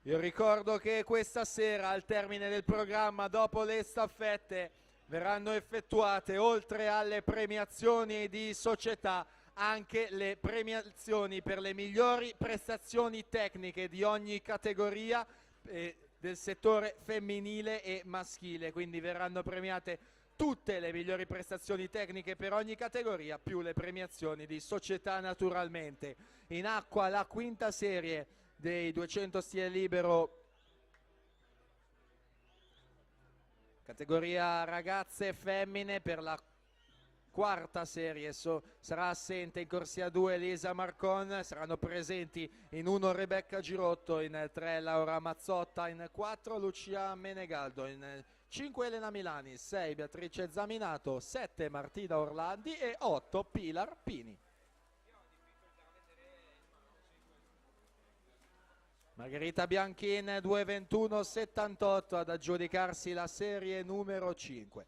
Io ricordo che questa sera, al termine del programma, dopo le staffette, verranno effettuate, oltre alle premiazioni di società, anche le premiazioni per le migliori prestazioni tecniche di ogni categoria del settore femminile e maschile. Quindi verranno premiate tutte le migliori prestazioni tecniche per ogni categoria, più le premiazioni di società naturalmente. In acqua la quinta serie dei 200 stile libero categoria ragazze e femmine. Per la quarta serie sarà assente in corsia 2 Elisa Marcon, saranno presenti in 1 Rebecca Girotto, in 3 Laura Mazzotta, in 4 Lucia Menegaldo, in 5 Elena Milani, 6 Beatrice Zaminato, 7 Martina Orlandi e 8 Pilar Pini. Margherita Bianchin 2:21,78 ad aggiudicarsi la serie numero 5.